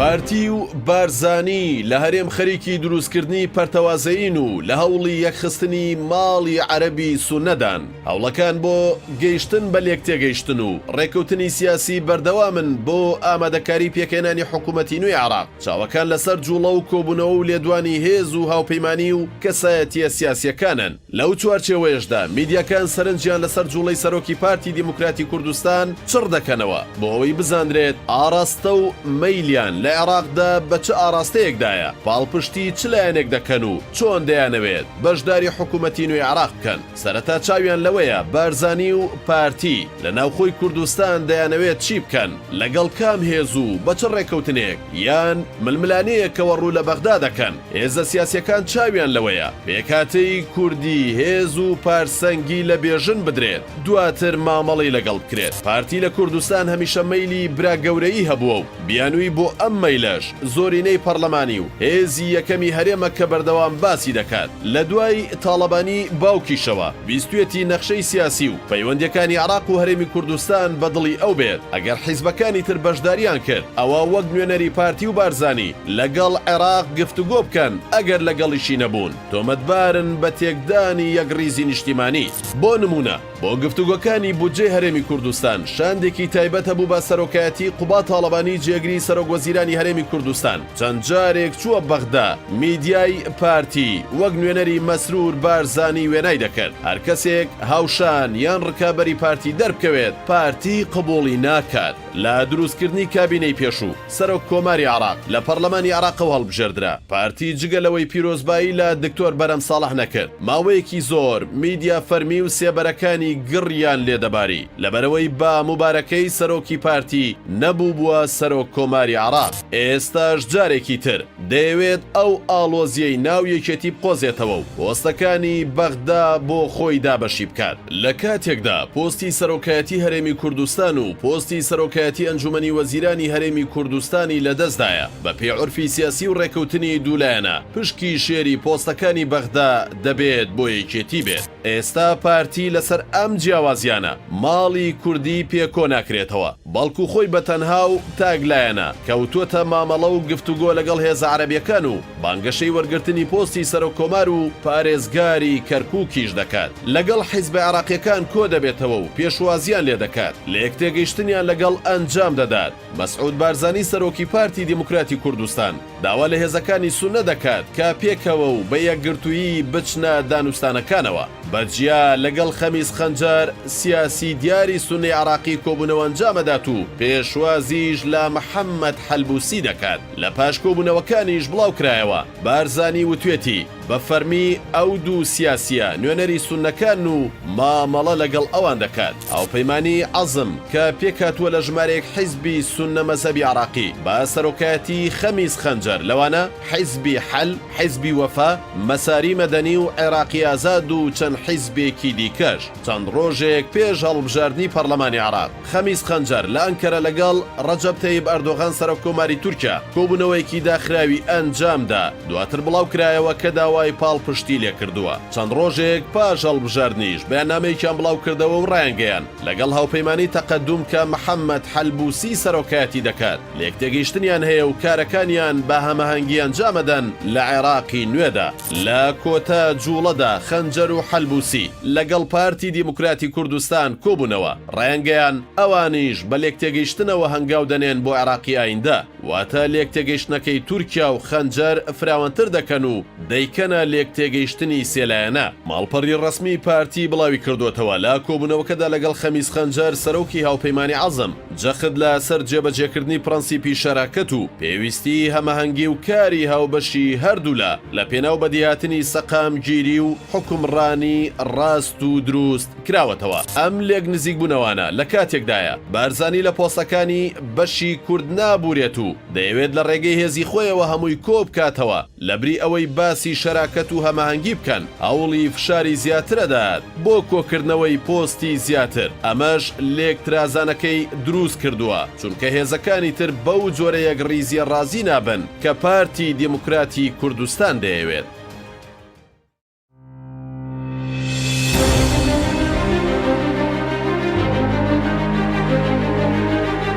پارتی و بارزانی لە هەرێم خەریکی دروستکردنی پەرتەوازەین و لە هەوڵی یەکخستنی ماڵی عەرەبی سونەدان هەوڵەکان بۆ گەیشتن بە لێکتێگەیشتن و ڕێکەوتنی سیاسی بەردەوامن بۆ ئامادەکاری پێکهێنانی حکوومەتی نوێی عێراق. چاوەکان لەسەر جوڵە و کۆبوونەوە و لێدوانی هێز و هاوپەیمانی و کەسایەتیە سیاسیەکانن. لەو چوارچێوەیەشدا میدیاکان سەرنجیان لەسەر جوڵەی سەرۆکی پارتی دیموکراتی کوردستان چڕ دەکەنەوە بۆ ئەوەی بزانرێت ئاراستە و مەیلیان لە عێراقدا بە چ ئاراستەیەکدایە، پاڵپشتی چ لایەنێک دەکەن و چۆن دەیانەوێت بەشداری حکوومەتی نوێی عێراق بکەن. سەرەتا چاویان لەوەیە بارزانی و پارتی لە ناوخۆی کوردستان دەیانەوێت چی بکەن، لەگەڵ کام هێز و بە چ ڕێکەوتنێک یان ململانەیەکەوە ڕوو لە بەغدا دەکەن. هێزە سیاسیەکان چاویان لەوەیە پێکاتەی کوردی هێز و پارسەنگی لە بێژن بدرێت دواتر مامەڵی لەگەڵ بکرێت. پارتی لە کوردستان هەمیشە مەیلی برا گەورەیی هەبووە و بیانووی بۆ ئەم مەیلەش زۆرینەی پەرلەمانی و هێزی یەکەمی هەرێمە کە بەردەوام باسی دەکات. لە دوای تاڵەبانی باوکیشەوە بیستوێتی نەخشەی سیاسی و پەیوەندیەکانی عێراق و هەرێمی کوردستان بەدڵی ئەو بێت ئەگەر حیزبەکانی تر بەشداریان کرد ئەوە وەک نوێنەری پارتی و بارزانی لەگەڵ عێراق گفتوگۆ بکەن ئەگەر لەگەڵیشی نەبوون تۆمەتبارن بە تێکدانی یەک ڕیزی نیشتیمانی. بۆ نمونە بۆ گفتوگۆکانی بودجەی هەرێمی کوردستان شاندێکی تایبەت هەبوو بە سەرۆکایەتی قوبا تاڵەبانی جێگری سەرۆکوەزیرانی هەرێمی کوردستان. چەند جارێک چووە بەغدا میدیای پارتی وەک نوێنەری مەسرور بارزانی وێنای دەکرد هەر کەسێک هاوشان یان ڕکابەری پارتی دەربکەوێت پارتی قبوڵی ناکات. لە دروستکردنی کابینەی پێشوو سەرۆک کۆماری عێراق لە پەرلەمانی عێراقەوە هەڵبژێردرا. پارتی جگەلەوەی پیرۆزبایی لە دکتۆر بەرەم ساڵح نەکرد. ماوەیەکی زۆر میدیا فەرمی و سێبەرەکانی گڕیان لێدەباری لەبەرەوەی با مبارەکەی سەرۆکی پارتی نەبوو بووە سەرۆک کۆماری عێراق. ئێستاش جارێکی تر دەیەوێت ئەو ئاڵۆزیەی ناو یەکێتی بقۆزێتەوە و پۆستەکانی بەغدا بۆ خۆی دابەشی بکات. لە کاتێکدا پۆستی سەرۆکایەتی هەرێمی کوردستان و پۆستی سەرۆکایەتی ئەنجومەنی وەزیرانی هەرێمی کوردستانی لەدەستدایە بە پێعورفی سیاسی و ڕێکەوتنی دوولایەنە پشکی شێری پۆستەکانی بەغدا دەبێت بۆ یەکێتی بێت. ئێستا پارتی لەسەر ئەم جیاوازیانە ماڵی کوردی پێکۆ ناکرێتەوە بەڵکو خۆی بەتەنها و تاگلایەنە کەوتووەتە مامەڵە و گفتوگۆ لەگەڵ هێزە عەرەبیەکان و بانگەشەی وەرگرتنی پۆستی سەرۆک کۆمار و پارێزگاری کەرکووکیش دەکات. لەگەڵ حیزبە عێراقیەکان کۆ دەبێتەوە و پێشوازیان لێ دەکات لە یەکتێگەیشتنیان لەگەڵ ئەنجام دەدات. مەسعود بارزانی سەرۆکی پارتی دیموکراتی کوردستان داوا لە هێزەکانی سونە دەکات کە پێکەوە و بە یەکگرتوویی بچنە دانوستانەکانەوە. بەجیا لەگەڵ خەمیس خەنجەر سیاسی دیاری سونەی عێراقی کۆبوونەوە ئەنجامەدات و پێشوازیش لە محەممەد حەلبوسی دەکات. لە پاش کۆبوونەوەکانیش بڵاو کرایەوە بارزانی وتوێتی بە فەرمی ئەو دوو سیاسیە نوێنەری سونەکان و مامەڵە لەگەڵ ئەوان دەکات. هاوپەیمانی عەزم کە پێکاتووە لە ژمارەیەک حیزبی سونە مەزهەبی عێراقی بە سەرۆکایەتی خەمیس خەنجەر لەوانە حیزبی حەل، حیزبی وەفا، مەساری مەدەنی و عێراقی ئازاد و چەند حیزبێکی دیکەش. چەند ڕۆژێک پێش هەڵبژاردنی پەرلەمانی عێراق خەمیس خەنجەر لە ئەنکەرە لەگەڵ ڕەجەب تەیب ئەردۆغان سەرۆککۆماری تورکیا کۆبوونەوەیەکی داخراوی ئەنجامدا دواتر بڵاو کرایەوە کە داوای پاڵپشتی لێ کردووە. چەند ڕۆژێک پاش هەڵبژاردنیش بەیاننامەیەکیان بڵاو کردەوە و ڕایانگەیان لەگەڵ هاوپەیمانی تەقەدوم کە محەممەد حەلبوسی سەرۆکایەتی دەکات لە یەکتێگەیشتنیان هەیە و کارەکانیان بە هەمەهەنگی ئەنجامەدەن لە عێراقی نوێدا. لە کۆتا جوڵەدا خەنجەر و حەلبوسی لەگەڵ پارتی دیموکراتی کوردستان کۆبوونەوە ڕایانگەیان ئەوانیش بە لێکتێگەیشتنەوە هەنگاو دەنێن بۆ عێراقی ئایندە واتە لێکتێگەیشتنەکەی تورکیا و خەنجەر فراوانتر دەکەن و دەیکەنە لێکتێگەیشتنی سێلایەنە. ماڵپەڕی ڕسمی پارتی بڵاوی کردوتەوە لە کۆبوونەوەکەدا لەگەڵ خەمیس خەنجەر سەرۆکی هاوپەیمانی عەزم جەخت لە سەر جێبەجێکردنی پرەنسیپی شەراکەت و پێویستی هەمەهەنگی و کاری هاوبەشی هەردوولا لە پێناو بەدیهاتنی سەقامگیری و حکومڕانی ڕاست و دروست کراوەتەوە. ئەم لێک نزیک بوونەوانە لە کاتێکدایە بارزانی لە پۆستەکانی بەشی کورد نابورێت و دەیەوێت لە ڕێگەی هێزی خۆیەوە هەمووی کۆ بکاتەوە لەبری ئەوەی باسی شەراکەت و هەمەهەنگی بکەن هەوڵی فشاری زیاترەدات بۆ کۆکردنەوەی پۆستی زیاتر. ئەمەش لێکترازانەکەی دروست کردووە چونکە هێزەکانی تر بەو جۆرە یەک ڕیزیە ڕازی نابن کە پارتی دیموکراتی کوردستان دەیەوێت.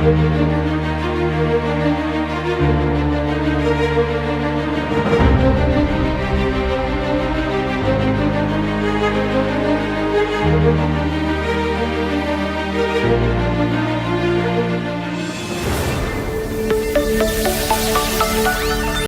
Thank you.